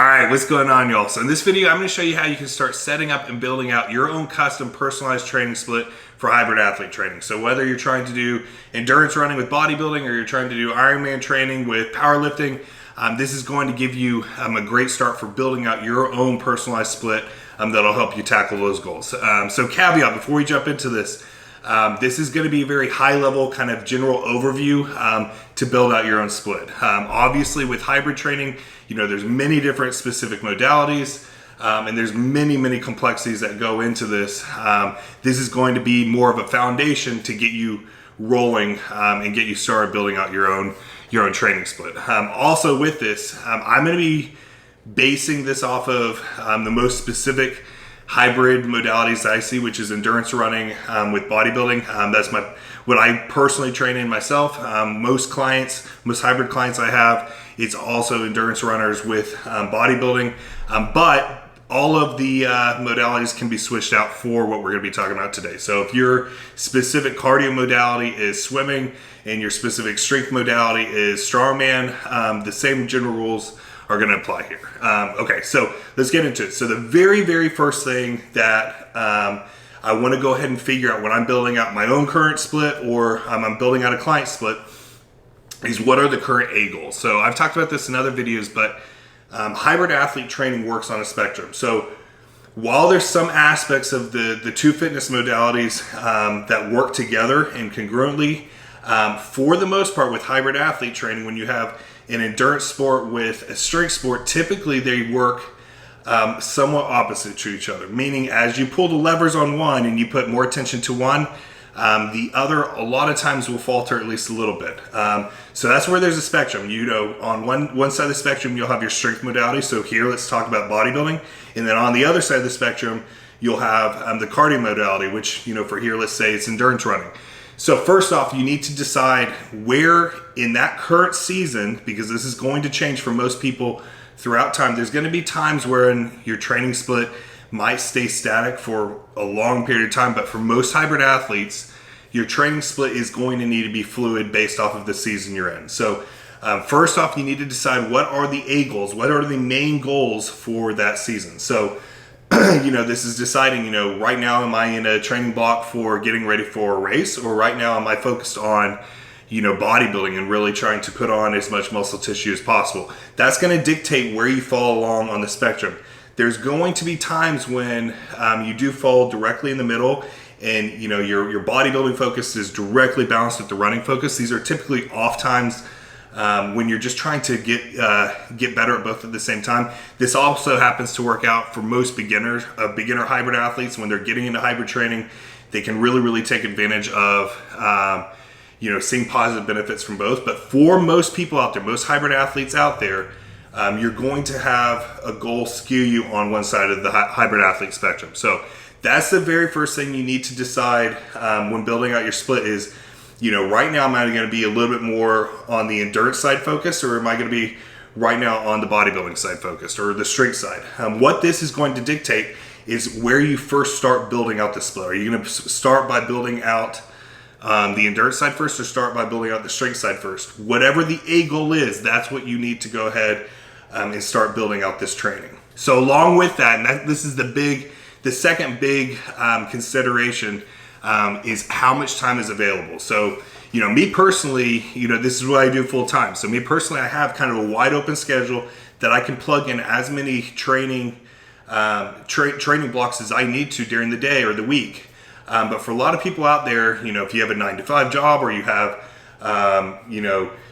Alright, what's going on, y'all? So in this video, I'm going to show you how you can start setting up and building out your own custom personalized training split for hybrid athlete training. So whether you're trying to do endurance running with bodybuilding or you're trying to do Ironman training with powerlifting, this is going to give you a great start for building out your own personalized split that'll help you tackle those goals. So caveat, before we jump into this, this is going to be a very high level kind of general overview to build out your own split. Obviously with hybrid training, there's many different specific modalities and there's many complexities that go into this. This is going to be more of a foundation to get you rolling and get you started building out your own training split. Also with this, I'm going to be basing this off of the most specific hybrid modalities that I see, which is endurance running with bodybuilding. That's what I personally train in myself. Most hybrid clients I have, it's also endurance runners with bodybuilding. But all of the modalities can be switched out for what we're going to be talking about today. So if your specific cardio modality is swimming and your specific strength modality is strongman, the same general rules are going to apply here. Okay, so let's get into it. So the very first thing that I want to go ahead and figure out when I'm building out my own current split or I'm building out a client split is what are the current A goals. So I've talked about this in other videos, but hybrid athlete training works on a spectrum. So while there's some aspects of the two fitness modalities that work together and congruently, for the most part with hybrid athlete training, when you have an endurance sport with a strength sport, typically they work somewhat opposite to each other. Meaning as you pull the levers on one and you put more attention to one, the other a lot of times will falter at least a little bit. So that's where there's a spectrum. On one side of the spectrum, you'll have your strength modality. So here, let's talk about bodybuilding. And then on the other side of the spectrum, you'll have the cardio modality, which, for here, let's say it's endurance running. So first off, you need to decide where in that current season, because this is going to change for most people throughout time. There's going to be times where your training split might stay static for a long period of time, but for most hybrid athletes, your training split is going to need to be fluid based off of the season you're in. So first off, you need to decide what are the A goals, what are the main goals for that season. So this is deciding, right now am I in a training block for getting ready for a race, or right now am I focused on bodybuilding and really trying to put on as much muscle tissue as possible. That's going to dictate where you fall along on the spectrum. There's going to be times when you do fall directly in the middle and your bodybuilding focus is directly balanced with the running focus. These are typically off times when you're just trying to get better at both at the same time. This also happens to work out for most beginner hybrid athletes. When they're getting into hybrid training, they can really take advantage of seeing positive benefits from both. But for most people out there, most hybrid athletes out there, you're going to have a goal skew you on one side of the hybrid athlete spectrum. So that's the very first thing you need to decide when building out your split is, right now am I going to be a little bit more on the endurance side focused, or am I going to be right now on the bodybuilding side focused, or the strength side? What this is going to dictate is where you first start building out the split. Are you going to start by building out the endurance side first, or start by building out the strength side first? Whatever the A goal is, that's what you need to go ahead and start building out this training. So along with that, and this is the second big consideration, is how much time is available. So, me personally, this is what I do full time. So me personally, I have kind of a wide open schedule that I can plug in as many training blocks as I need to during the day or the week. But for a lot of people out there, if you have a 9-to-5 job or you have,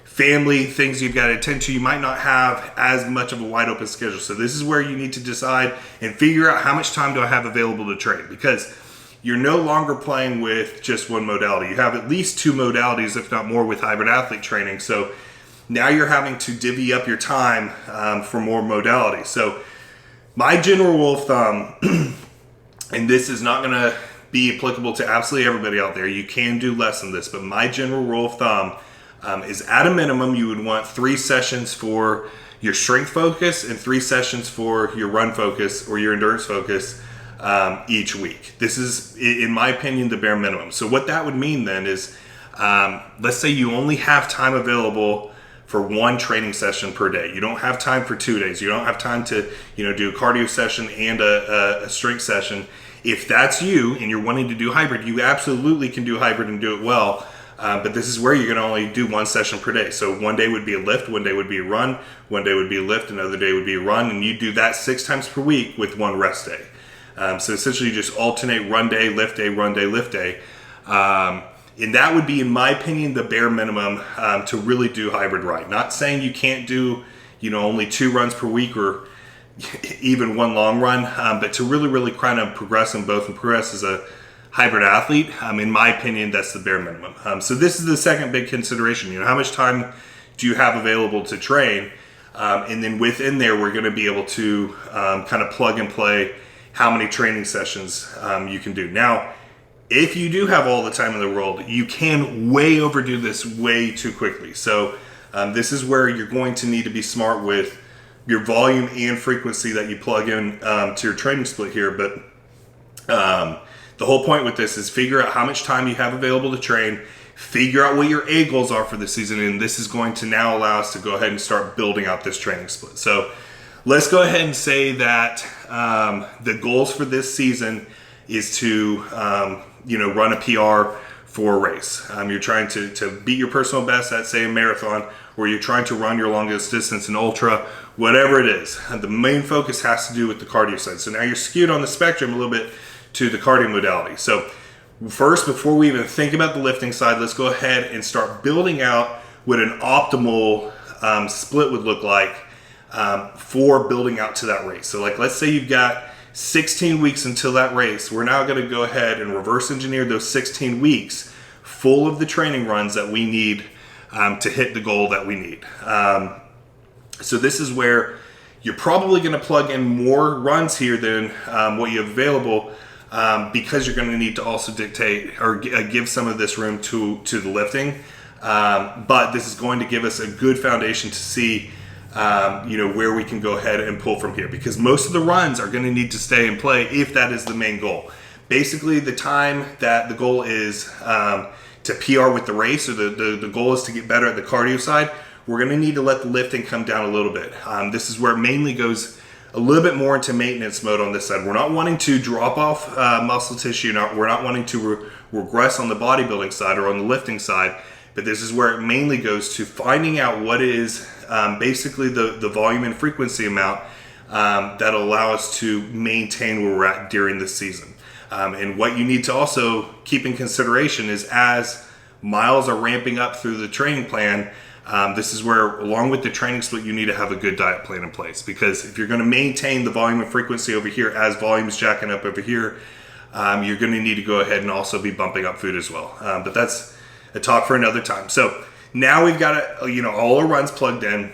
family things you've got to attend to, you might not have as much of a wide open schedule. So this is where you need to decide and figure out how much time do I have available to train, because you're no longer playing with just one modality. You have at least two modalities, if not more, with hybrid athlete training. So now you're having to divvy up your time for more modalities. So my general rule of thumb, and this is not going to be applicable to absolutely everybody out there, you can do less than this, but my general rule of thumb is at a minimum you would want 3 sessions for your strength focus and 3 sessions for your run focus or your endurance focus each week. This is, in my opinion, the bare minimum. So what that would mean then is, let's say you only have time available for one training session per day. You don't have time for 2 days. You don't have time to, do a cardio session and a strength session. If that's you and you're wanting to do hybrid, you absolutely can do hybrid and do it well. But this is where you're going to only do one session per day. So one day would be a lift, one day would be a run, one day would be a lift, another day would be a run, and you do that 6 times per week with one rest day. So essentially you just alternate run day, lift day, run day, lift day. And that would be, in my opinion, the bare minimum to really do hybrid right. Not saying you can't do, only 2 runs per week or even one long run, but to really kind of progress in both and progress as a hybrid athlete, in my opinion, that's the bare minimum. So this is the second big consideration. How much time do you have available to train? And then within there, we're going to be able to kind of plug and play how many training sessions you can do. Now, if you do have all the time in the world, you can way overdo this way too quickly. So this is where you're going to need to be smart with your volume and frequency that you plug in to your training split here. But the whole point with this is figure out how much time you have available to train, figure out what your A goals are for the season, and this is going to now allow us to go ahead and start building out this training split. So let's go ahead and say that the goals for this season is to run a PR for a race. You're trying to beat your personal best at, say, a marathon, or you're trying to run your longest distance in ultra, whatever it is. The main focus has to do with the cardio side. So now you're skewed on the spectrum a little bit to the cardio modality. So first, before we even think about the lifting side, let's go ahead and start building out what an optimal split would look like for building out to that race. So like, let's say you've got 16 weeks until that race. We're now going to go ahead and reverse engineer those 16 weeks full of the training runs that we need to hit the goal that we need. So this is where you're probably going to plug in more runs here than what you have available, because you're going to need to also dictate or give some of this room to the lifting. But this is going to give us a good foundation to see where we can go ahead and pull from here, because most of the runs are going to need to stay in play if that is the main goal. Basically, the time that the goal is to PR with the race, or the goal is to get better at the cardio side, we're going to need to let the lifting come down a little bit. This is where it mainly goes a little bit more into maintenance mode on this side. We're not wanting to drop off muscle tissue. We're not wanting to regress on the bodybuilding side or on the lifting side. But this is where it mainly goes to finding out what is basically the volume and frequency amount that'll allow us to maintain where we're at during the season. And what you need to also keep in consideration is, as miles are ramping up through the training plan, this is where, along with the training split, you need to have a good diet plan in place. Because if you're going to maintain the volume and frequency over here as volume is jacking up over here, you're going to need to go ahead and also be bumping up food as well. But that's a talk for another time. So now we've got all our runs plugged in.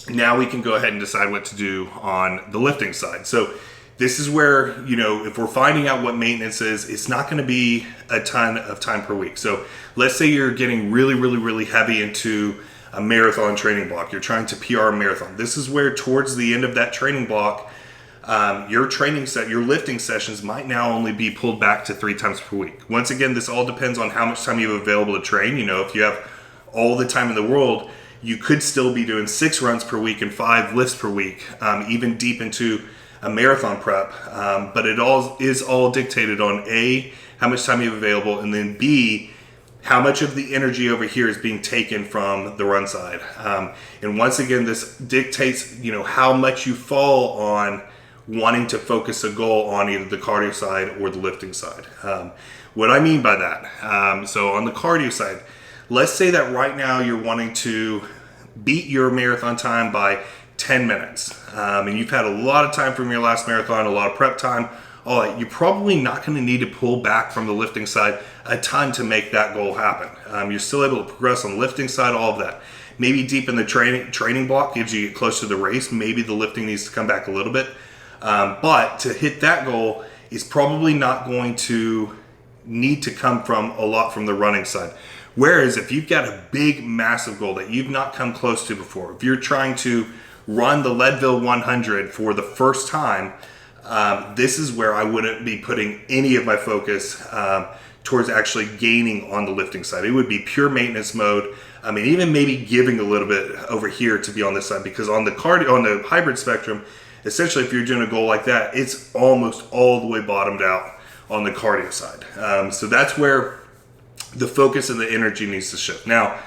Now we can go ahead and decide what to do on the lifting side. So this is where, if we're finding out what maintenance is, it's not going to be a ton of time per week. So let's say you're getting really heavy into a marathon training block. You're trying to PR a marathon. This is where, towards the end of that training block, your lifting sessions might now only be pulled back to 3 times per week. Once again, this all depends on how much time you have available to train. If you have all the time in the world, you could still be doing 6 runs per week and 5 lifts per week, even deep into a marathon prep. But it all is dictated on A, how much time you have available, and then B, how much of the energy over here is being taken from the run side. And once again, this dictates, how much you fall on wanting to focus a goal on either the cardio side or the lifting side. What I mean by that, so on the cardio side, let's say that right now you're wanting to beat your marathon time by 10 minutes. And you've had a lot of time from your last marathon, a lot of prep time, all that. You're probably not going to need to pull back from the lifting side a ton to make that goal happen. You're still able to progress on the lifting side, all of that. Maybe deep in the training block, as you get close to the race, maybe the lifting needs to come back a little bit. But to hit that goal is probably not going to need to come from a lot from the running side. Whereas if you've got a big, massive goal that you've not come close to before, if you're trying to run the Leadville 100 for the first time, this is where I wouldn't be putting any of my focus towards actually gaining on the lifting side. It would be pure maintenance mode. I mean, even maybe giving a little bit over here to be on this side, because on the hybrid spectrum, essentially if you're doing a goal like that, it's almost all the way bottomed out on the cardio side. So that's where the focus and the energy needs to shift. Now,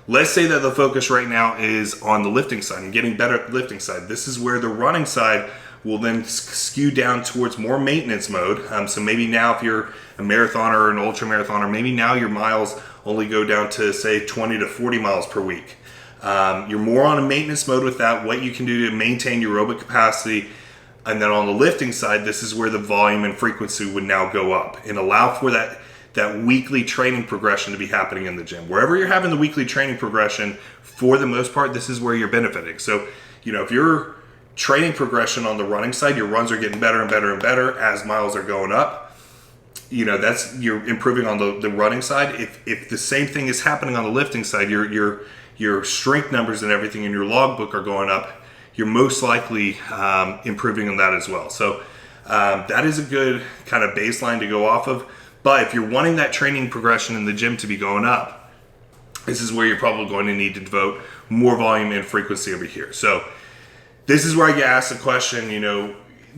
let's say that the focus right now is on the lifting side and getting better at the lifting side. This is where the running side will then skew down towards more maintenance mode. So maybe now if you're a marathoner or an ultra marathoner, maybe now your miles only go down to say 20 to 40 miles per week. You're more on a maintenance mode with that, what you can do to maintain your aerobic capacity. And then on the lifting side, this is where the volume and frequency would now go up and allow for that weekly training progression to be happening in the gym. Wherever you're having the weekly training progression, for the most part, this is where you're benefiting. So, if your training progression on the running side, your runs are getting better and better and better as miles are going up, you're improving on the running side. If the same thing is happening on the lifting side, your strength numbers and everything in your logbook are going up, you're most likely improving on that as well. So that is a good kind of baseline to go off of. But if you're wanting that training progression in the gym to be going up, this is where you're probably going to need to devote more volume and frequency over here. So this is where I get asked the question,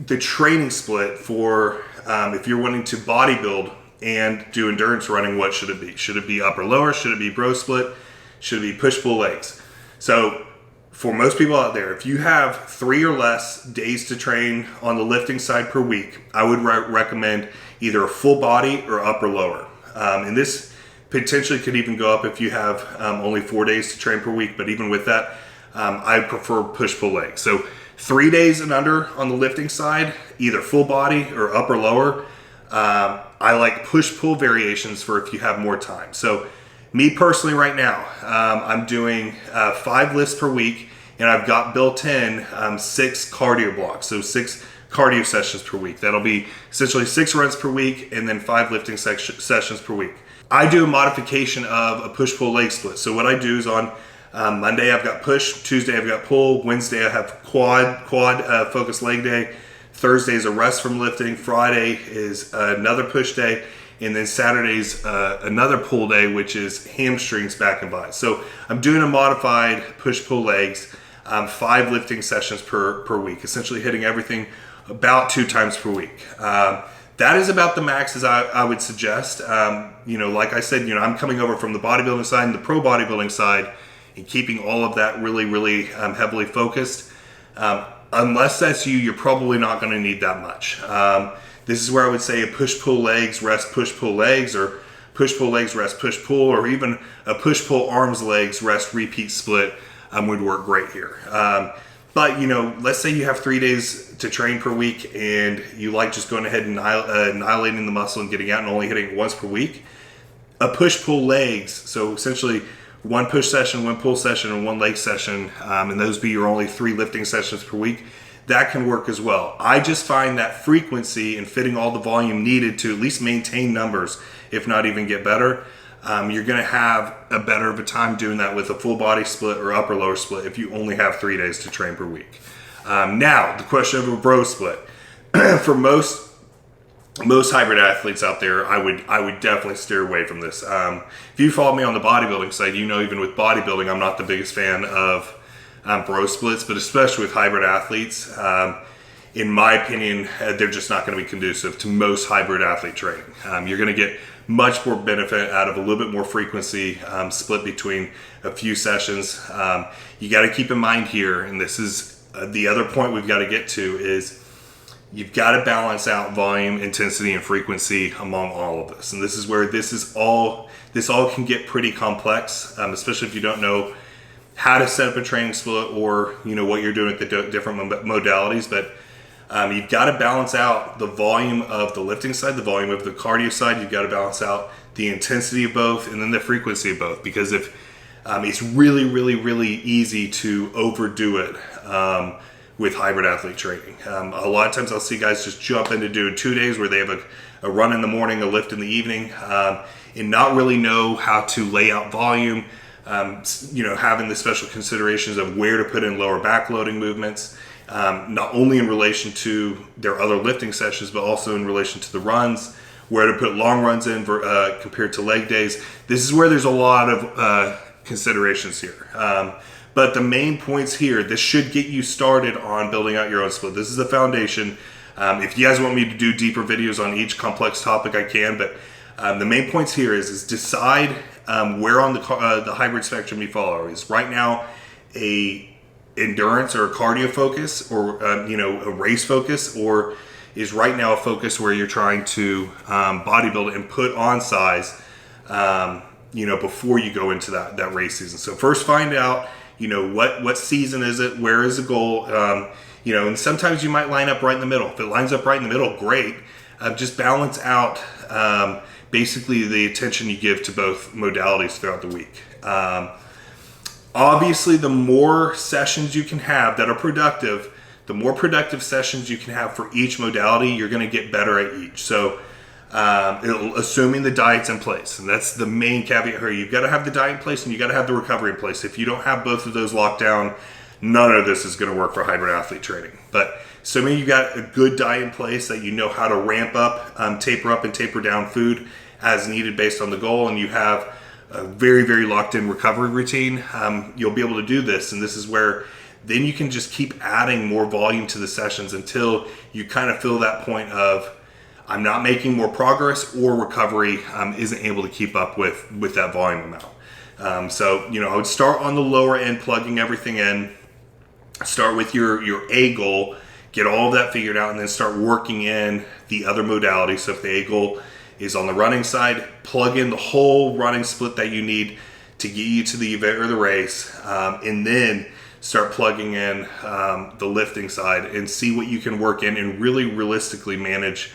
the training split for if you're wanting to bodybuild and do endurance running, what should it be? Should it be upper lower? Should it be bro split? Should it be push pull legs? So for most people out there, if you have 3 or less days to train on the lifting side per week, I would recommend either a full body or upper lower. And this potentially could even go up if you have only 4 days to train per week. But even with that, I prefer push pull legs. So 3 days and under on the lifting side, either full body or upper lower. I like push pull variations for if you have more time. So me personally right now, I'm doing 5 lifts per week, and I've got built in 6 cardio blocks, so 6 cardio sessions per week. That'll be essentially 6 runs per week and then 5 lifting sessions per week. I do a modification of a push-pull leg split. So what I do is on Monday I've got push, Tuesday I've got pull, Wednesday I have quad focused leg day, Thursday is a rest from lifting, Friday is another push day, and then Saturday's another pull day, which is hamstrings, back and bi. So I'm doing a modified push-pull legs, 5 lifting sessions per week, essentially hitting everything about 2 times per week. That is about the max as I would suggest. Like I said, I'm coming over from the bodybuilding side and the pro bodybuilding side and keeping all of that really, really heavily focused. Unless that's you, you're probably not going to need that much. This is where I would say a push-pull legs, rest, push-pull legs, or push-pull legs, rest, push-pull, or even a push-pull arms, legs, rest, repeat split would work great here. But, let's say you have 3 days to train per week and you like just going ahead and annihilating the muscle and getting out and only hitting it once per week. A push-pull legs, so essentially 1 push session, 1 pull session, and 1 leg session, and those be your only 3 lifting sessions per week. That can work as well. I just find that frequency and fitting all the volume needed to at least maintain numbers, if not even get better, you're going to have a better of a time doing that with a full body split or upper lower split if you only have 3 days to train per week. Now, the question of a bro split. For most hybrid athletes out there, I would definitely steer away from this. If you follow me on the bodybuilding side, even with bodybuilding, I'm not the biggest fan of bro splits, but especially with hybrid athletes, in my opinion, they're just not going to be conducive to most hybrid athlete training. You're going to get much more benefit out of a little bit more frequency split between a few sessions. You got to keep in mind here, and this is the other point we've got to get to, is you've got to balance out volume, intensity, and frequency among all of this. And this is where this all can get pretty complex, especially if you don't know how to set up a training split or what you're doing with the different modalities. But you've got to balance out the volume of the lifting side, the volume of the cardio side. You've got to balance out the intensity of both and then the frequency of both, because if it's really, really, really easy to overdo it with hybrid athlete training. A lot of times I'll see guys just jump into doing 2 days where they have a run in the morning, a lift in the evening, and not really know how to lay out volume. Having the special considerations of where to put in lower back loading movements, not only in relation to their other lifting sessions, but also in relation to the runs, where to put long runs in compared to leg days. This is where there's a lot of considerations here. But the main points here, this should get you started on building out your own split. This is the foundation. If you guys want me to do deeper videos on each complex topic, I can, but the main points here is decide where on the hybrid spectrum you follow. Is right now a endurance or a cardio focus, or a race focus, or is right now a focus where you're trying to bodybuild and put on size before you go into that race season. So first find out what season is it, where is the goal, and sometimes you might line up right in the middle. If it lines up right in the middle, great. Just balance out basically the attention you give to both modalities throughout the week. Obviously, the more sessions you can have that are productive, the more productive sessions you can have for each modality, you're going to get better at each. So assuming the diet's in place, and that's the main caveat here. You've got to have the diet in place and you got to have the recovery in place. If you don't have both of those locked down, none of this is going to work for hybrid athlete training. But assuming you've got a good diet in place, that you know how to ramp up, taper up and taper down food as needed based on the goal, and you have a very, very locked in recovery routine, you'll be able to do this. And this is where then you can just keep adding more volume to the sessions until you kind of feel that point of, I'm not making more progress, or recovery isn't able to keep up with that volume amount. So I would start on the lower end, plugging everything in. Start with your A goal, get all of that figured out, and then start working in the other modalities. So if the A goal is on the running side, plug in the whole running split that you need to get you to the event or the race, and then start plugging in the lifting side and see what you can work in and really realistically manage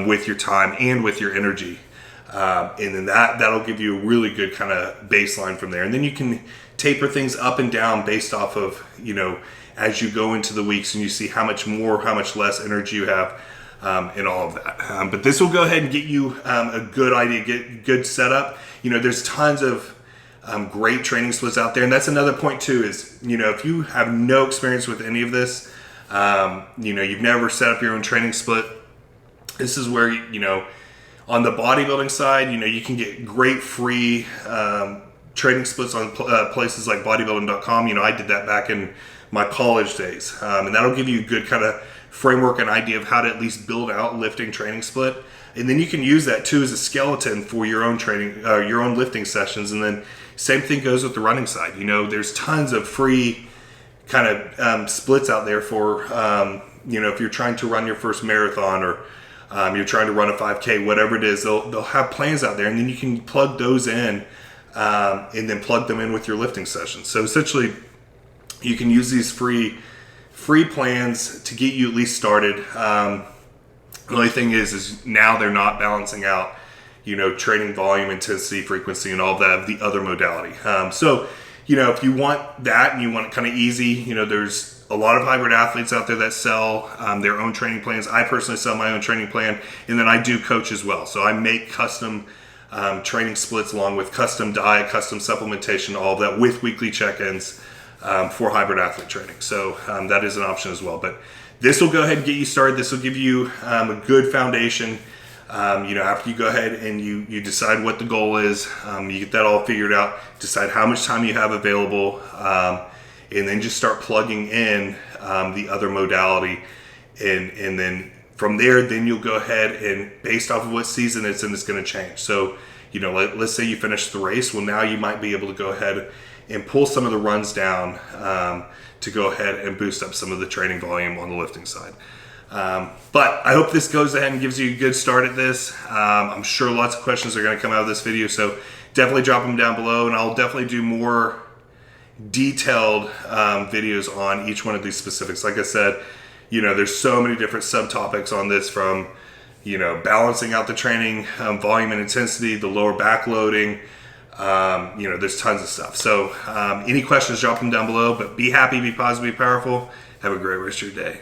with your time and with your energy. And then that'll give you a really good kind of baseline from there. And then you can taper things up and down based off of, as you go into the weeks and you see how much more, how much less energy you have, and all of that. But this will go ahead and get you a good idea, get good setup. There's tons of great training splits out there. And that's another point too, is, if you have no experience with any of this, you've never set up your own training split, this is where, on the bodybuilding side, you can get great free training splits on places like bodybuilding.com. I did that back in my college days. And that'll give you a good kind of framework and idea of how to at least build out lifting training split. And then you can use that too as a skeleton for your own training, your own lifting sessions. And then same thing goes with the running side. There's tons of free kind of splits out there for, if you're trying to run your first marathon, or you're trying to run a 5K, whatever it is, they'll have plans out there, and then you can plug those in and then plug them in with your lifting sessions. So essentially, you can use these free plans to get you at least started. The only thing is now they're not balancing out, training volume, intensity, frequency, and all of that of the other modality. So, if you want that and you want it kind of easy, there's a lot of hybrid athletes out there that sell their own training plans. I personally sell my own training plan, and then I do coach as well. So I make custom training splits along with custom diet, custom supplementation, all of that with weekly check-ins for hybrid athlete training. So that is an option as well. But this will go ahead and get you started. This will give you a good foundation. After you go ahead and you decide what the goal is, you get that all figured out, decide how much time you have available, and then just start plugging in the other modality. And then from there, then you'll go ahead and based off of what season it's in, it's going to change. So, let's say you finish the race. Well, now you might be able to go ahead and pull some of the runs down to go ahead and boost up some of the training volume on the lifting side. But I hope this goes ahead and gives you a good start at this. I'm sure lots of questions are going to come out of this video, so definitely drop them down below, and I'll definitely do more detailed videos on each one of these specifics. Like I said, there's so many different subtopics on this, from balancing out the training volume and intensity, the lower back loading. There's tons of stuff. So any questions, drop them down below. But be happy, be positive, be powerful. Have a great rest of your day.